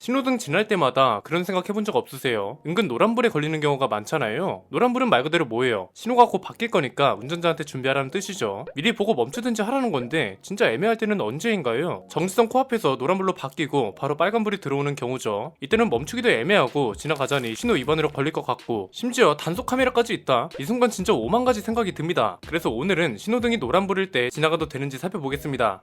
신호등 지날 때마다 그런 생각 해본 적 없으세요? 은근 노란불에 걸리는 경우가 많잖아요. 노란불은 말 그대로 뭐예요? 신호가 곧 바뀔 거니까 운전자한테 준비하라는 뜻이죠. 미리 보고 멈추든지 하라는 건데 진짜 애매할 때는 언제인가요? 정지선 코앞에서 노란불로 바뀌고 바로 빨간불이 들어오는 경우죠. 이때는 멈추기도 애매하고 지나가자니 신호 위반으로 걸릴 것 같고 심지어 단속 카메라까지 있다. 이 순간 진짜 오만 가지 생각이 듭니다. 그래서 오늘은 신호등이 노란불일 때 지나가도 되는지 살펴보겠습니다.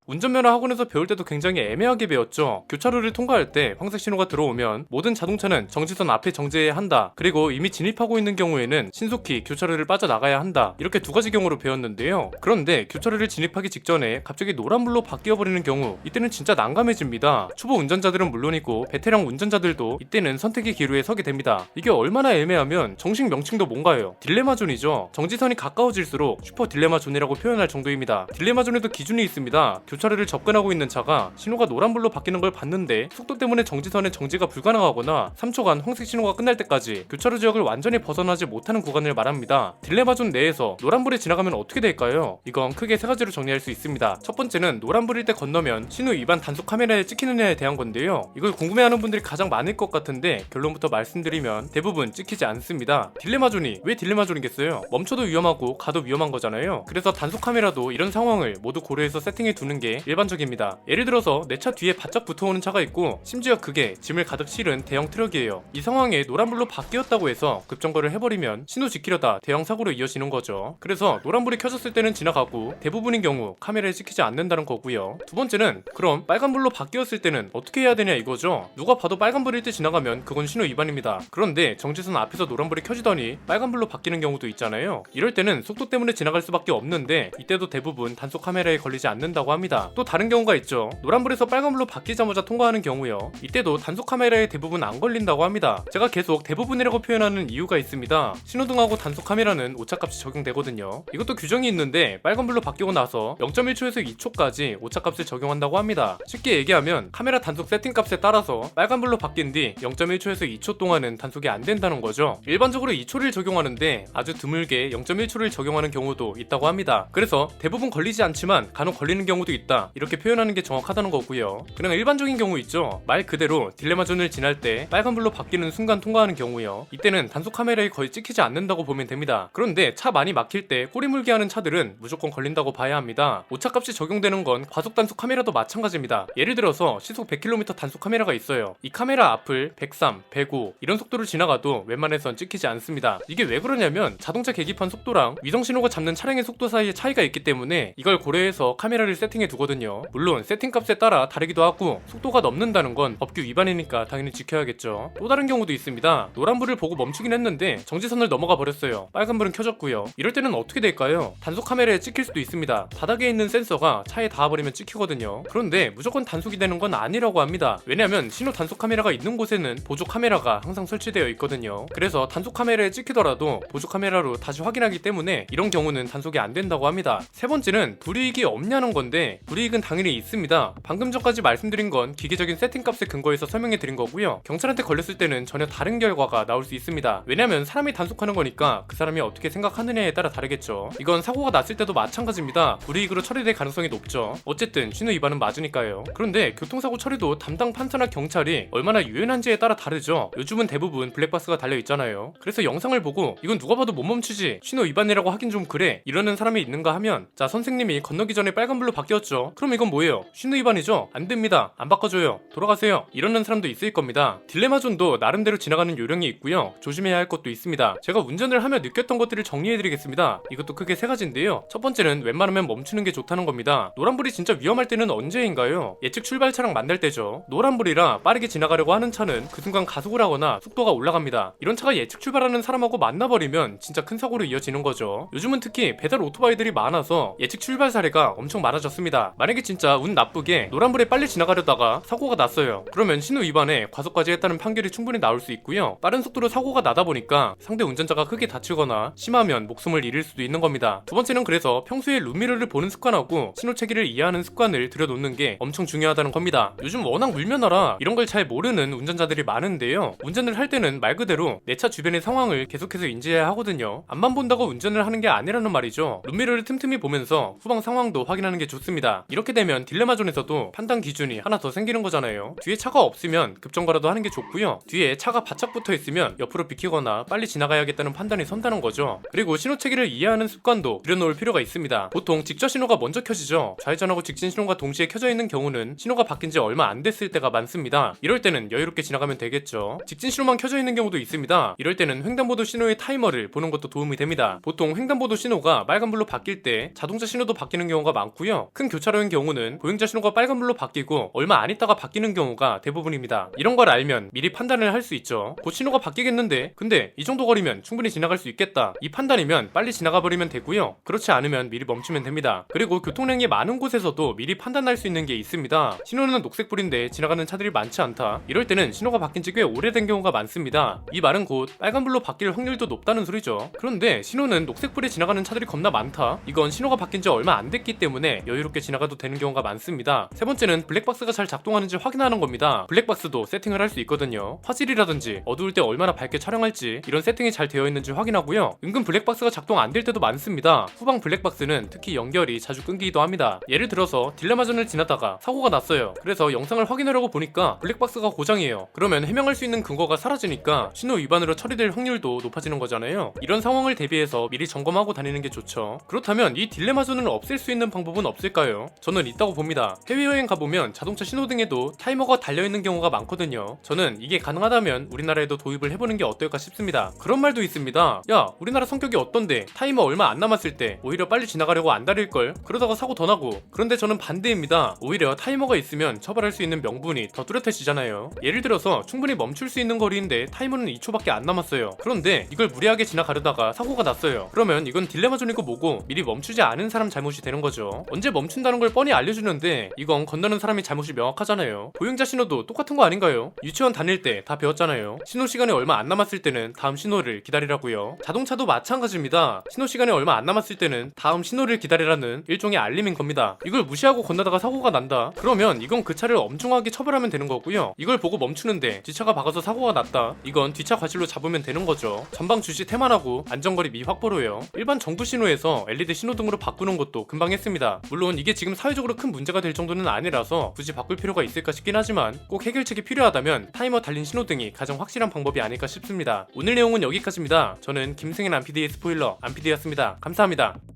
운전면허 학원에서 배울 때도 굉장히 애매하게 배웠죠. 교차로를 통과할 때 황색 신호가 들어오면 모든 자동차는 정지선 앞에 정지해야 한다. 그리고 이미 진입하고 있는 경우에는 신속히 교차로를 빠져나가야 한다. 이렇게 두 가지 경우로 배웠는데요. 그런데 교차로를 진입하기 직전에 갑자기 노란불로 바뀌어버리는 경우, 이때는 진짜 난감해집니다. 초보 운전자들은 물론이고 베테랑 운전자들도 이때는 선택의 기로에 서게 됩니다. 이게 얼마나 애매하면 정식 명칭도 뭔가요? 딜레마존이죠. 정지선이 가까워질수록 슈퍼 딜레마존이라고 표현할 정도입니다. 딜레마존에도 기준이 있습니다. 교차로를 접근하고 있는 차가 신호가 노란불로 바뀌는 걸 봤는데 속도 때문에 정지선에 정지가 불가능하거나 3초간 황색 신호가 끝날 때까지 교차로 지역을 완전히 벗어나지 못하는 구간을 말합니다. 딜레마존 내에서 노란불에 지나가면 어떻게 될까요? 이건 크게 세 가지로 정리할 수 있습니다. 첫 번째는 노란불일 때 건너면 신호 위반 단속 카메라에 찍히느냐에 대한 건데요. 이걸 궁금해하는 분들이 가장 많을 것 같은데 결론부터 말씀드리면 대부분 찍히지 않습니다. 딜레마존이 왜 딜레마존이겠어요? 멈춰도 위험하고 가도 위험한 거잖아요. 그래서 단속 카메라도 이런 상황을 모두 고려해서 세팅해 두는 게 일반적입니다. 예를 들어서 내 차 뒤에 바짝 붙어오는 차가 있고 심지어 그게 짐을 가득 실은 대형 트럭이에요. 이 상황에 노란불로 바뀌었다고 해서 급정거를 해버리면 신호 지키려다 대형 사고로 이어지는 거죠. 그래서 노란불이 켜졌을 때는 지나가고 대부분인 경우 카메라에 찍히지 않는다는 거고요. 두 번째는 그럼 빨간불로 바뀌었을 때는 어떻게 해야 되냐 이거죠. 누가 봐도 빨간불일 때 지나가면 그건 신호 위반입니다. 그런데 정지선 앞에서 노란불이 켜지더니 빨간불로 바뀌는 경우도 있잖아요. 이럴 때는 속도 때문에 지나갈 수밖에 없는데 이때도 대부분 단속 카메라에 걸리지 않는다고 합니다. 또 다른 경우가 있죠. 노란불에서 빨간불로 바뀌자마자 통과하는 경우요. 이때도 단속 카메라에 대부분 안 걸린다고 합니다. 제가 계속 대부분이라고 표현하는 이유가 있습니다. 신호등하고 단속 카메라는 오차값이 적용되거든요. 이것도 규정이 있는데 빨간불로 바뀌고 나서 0.1초에서 2초까지 오차값을 적용한다고 합니다. 쉽게 얘기하면 카메라 단속 세팅값에 따라서 빨간불로 바뀐 뒤 0.1초에서 2초 동안은 단속이 안 된다는 거죠. 일반적으로 2초를 적용하는데 아주 드물게 0.1초를 적용하는 경우도 있다고 합니다. 그래서 대부분 걸리지 않지만 간혹 걸리는 경우도 있다. 이렇게 표현하는 게 정확하다는 거고요. 그냥 일반적인 경우 있죠. 말 그대로 딜레마존을 지날 때 빨간불로 바뀌는 순간 통과하는 경우요. 이때는 단속 카메라에 거의 찍히지 않는다고 보면 됩니다. 그런데 차 많이 막힐 때 꼬리 물게 하는 차들은 무조건 걸린다고 봐야 합니다. 오차값이 적용되는 건 과속 단속 카메라도 마찬가지입니다. 예를 들어서 시속 100km 단속 카메라가 있어요. 이 카메라 앞을 103, 105 이런 속도를 지나가도 웬만해선 찍히지 않습니다. 이게 왜 그러냐면 자동차 계기판 속도랑 위성신호가 잡는 차량의 속도 사이에 차이가 있기 때문에 이걸 고려해서 카메라를 세팅해 두거든요. 물론 세팅값에 따라 다르기도 하고 속도가 넘는다는 건 법규 위반이니까 당연히 지켜야겠죠. 또 다른 경우도 있습니다. 노란불을 보고 멈추긴 했는데 정지선을 넘어가 버렸어요. 빨간불은 켜졌고요. 이럴 때는 어떻게 될까요? 단속 카메라에 찍힐 수도 있습니다. 바닥에 있는 센서가 차에 닿아버리면 찍히거든요. 그런데 무조건 단속이 되는 건 아니라고 합니다. 왜냐면 신호 단속 카메라가 있는 곳에는 보조 카메라가 항상 설치되어 있거든요. 그래서 단속 카메라에 찍히더라도 보조 카메라로 다시 확인하기 때문에 이런 경우는 단속이 안 된다고 합니다. 세 번째는 불이익이 없냐는 건데 불이익은 당연히 있습니다. 방금 전까지 말씀드린 건 기계적인 세팅값에 근거해서 설명해 드린 거고요. 경찰한테 걸렸을 때는 전혀 다른 결과가 나올 수 있습니다. 왜냐면 사람이 단속하는 거니까 그 사람이 어떻게 생각하느냐에 따라 다르겠죠. 이건 사고가 났을 때도 마찬가지입니다. 불이익으로 처리될 가능성이 높죠. 어쨌든 신호 위반은 맞으니까요. 그런데 교통사고 처리도 담당 판사나 경찰이 얼마나 유연한지에 따라 다르죠. 요즘은 대부분 블랙박스가 달려 있잖아요. 그래서 영상을 보고 이건 누가 봐도 못 멈추지, 신호 위반이라고 하긴 좀 그래, 이러는 사람이 있는가 하면, 자 선생님이 건너기 전에 빨간불로 바뀌었죠. 그럼 이건 뭐예요? 신호 위반이죠? 안 됩니다. 안 바꿔줘요. 돌아가세요. 이러는 사람도 있을 겁니다. 딜레마존도 나름대로 지나가는 요령이 있고요. 조심해야 할 것도 있습니다. 제가 운전을 하며 느꼈던 것들을 정리해드리겠습니다. 이것도 크게 세 가지인데요. 첫 번째는 웬만하면 멈추는 게 좋다는 겁니다. 노란불이 진짜 위험할 때는 언제인가요? 예측 출발 차량 만날 때죠. 노란불이라 빠르게 지나가려고 하는 차는 그 순간 가속을 하거나 속도가 올라갑니다. 이런 차가 예측 출발하는 사람하고 만나버리면 진짜 큰 사고로 이어지는 거죠. 요즘은 특히 배달 오토바이들이 많아서 예측 출발 사례가 엄청 많아졌습니다. 만약에 진짜 운 나쁘게 노란불에 빨리 지나가려다가 사고가 났어요. 그러면 신호 위반에 과속까지 했다는 판결이 충분히 나올 수 있고요. 빠른 속도로 사고가 나다 보니까 상대 운전자가 크게 다치거나 심하면 목숨을 잃을 수도 있는 겁니다. 두 번째는 그래서 평소에 룸미러를 보는 습관하고 신호체계를 이해하는 습관을 들여놓는 게 엄청 중요하다는 겁니다. 요즘 워낙 물면허라 이런 걸 잘 모르는 운전자들이 많은데요. 운전을 할 때는 말 그대로 내 차 주변의 상황을 계속해서 인지해야 하거든요. 앞만 본다고 운전을 하는 게 아니라는 말이죠. 룸미러를 틈틈이 보면서 후방 상황도 확인하는 게 좋습니다. 됩니다. 이렇게 되면 딜레마존에서도 판단 기준이 하나 더 생기는 거잖아요. 뒤에 차가 없으면 급정거라도 하는 게 좋고요. 뒤에 차가 바짝 붙어 있으면 옆으로 비키거나 빨리 지나가야겠다는 판단이 선다는 거죠. 그리고 신호체계를 이해하는 습관도 들여놓을 필요가 있습니다. 보통 직접 신호가 먼저 켜지죠. 좌회전하고 직진 신호가 동시에 켜져 있는 경우는 신호가 바뀐 지 얼마 안 됐을 때가 많습니다. 이럴 때는 여유롭게 지나가면 되겠죠. 직진 신호만 켜져 있는 경우도 있습니다. 이럴 때는 횡단보도 신호의 타이머를 보는 것도 도움이 됩니다. 보통 횡단보도 신호가 빨간불로 바뀔 때 자동차 신호도 바뀌는 경우가 많고요. 큰 교차로인 경우는 보행자 신호가 빨간불로 바뀌고 얼마 안 있다가 바뀌는 경우가 대부분입니다. 이런 걸 알면 미리 판단을 할 수 있죠. 곧 신호가 바뀌겠는데 근데 이 정도 거리면 충분히 지나갈 수 있겠다. 이 판단이면 빨리 지나가 버리면 되고요. 그렇지 않으면 미리 멈추면 됩니다. 그리고 교통량이 많은 곳에서도 미리 판단할 수 있는 게 있습니다. 신호는 녹색불인데 지나가는 차들이 많지 않다. 이럴 때는 신호가 바뀐 지 꽤 오래된 경우가 많습니다. 이 말은 곧 빨간불로 바뀔 확률도 높다는 소리죠. 그런데 신호는 녹색불에 지나가는 차들이 겁나 많다. 이건 신호가 바뀐 지 얼마 안 됐기 때문에 여유롭게 지나가도 되는 경우가 많습니다. 세 번째는 블랙박스가 잘 작동하는지 확인하는 겁니다. 블랙박스도 세팅을 할 수 있거든요. 화질이라든지 어두울 때 얼마나 밝게 촬영할지 이런 세팅이 잘 되어 있는지 확인하고요. 은근 블랙박스가 작동 안 될 때도 많습니다. 후방 블랙박스는 특히 연결이 자주 끊기기도 합니다. 예를 들어서 딜레마존을 지나다가 사고가 났어요. 그래서 영상을 확인하려고 보니까 블랙박스가 고장이에요. 그러면 해명할 수 있는 근거가 사라지니까 신호 위반으로 처리될 확률도 높아지는 거잖아요. 이런 상황을 대비해서 미리 점검하고 다니는 게 좋죠. 그렇다면 이 딜레마존을 없앨 수 있는 방법은 없을까요? 저는 있다고 봅니다. 해외여행 가보면 자동차 신호등에도 타이머가 달려있는 경우가 많거든요. 저는 이게 가능하다면 우리나라에도 도입을 해보는 게 어떨까 싶습니다. 그런 말도 있습니다. 야, 우리나라 성격이 어떤데 타이머 얼마 안 남았을 때 오히려 빨리 지나가려고 안 달릴걸? 그러다가 사고 더 나고. 그런데 저는 반대입니다. 오히려 타이머가 있으면 처벌할 수 있는 명분이 더 뚜렷해지잖아요. 예를 들어서 충분히 멈출 수 있는 거리인데 타이머는 2초밖에 안 남았어요. 그런데 이걸 무리하게 지나가려다가 사고가 났어요. 그러면 이건 딜레마존이고 뭐고 미리 멈추지 않은 사람 잘못이 되는 거죠. 언제 멈춘다는 걸 뻔히 알려주는데 이건 건너는 사람이 잘못이 명확하잖아요. 보행자 신호도 똑같은 거 아닌가요? 유치원 다닐 때 다 배웠잖아요. 신호 시간이 얼마 안 남았을 때는 다음 신호를 기다리라고요. 자동차도 마찬가지입니다. 신호 시간이 얼마 안 남았을 때는 다음 신호를 기다리라는 일종의 알림인 겁니다. 이걸 무시하고 건너다가 사고가 난다. 그러면 이건 그 차를 엄중하게 처벌하면 되는 거고요. 이걸 보고 멈추는데 뒷차가 박아서 사고가 났다. 이건 뒷차 과실로 잡으면 되는 거죠. 전방 주시 태만하고 안전거리 미확보로요. 일반 정부 신호에서 LED 신호등으로 바꾸는 것도 금방 했습니다. 물론 이게 지금 사회적으로 큰 문제가 될 정도는 아니라서 굳이 바꿀 필요가 있을까 싶긴 하지만 꼭 해결책이 필요하다면 타이머 달린 신호등이 가장 확실한 방법이 아닐까 싶습니다. 오늘 내용은 여기까지입니다. 저는 김승현 안PD의 스포일러 안PD였습니다. 감사합니다.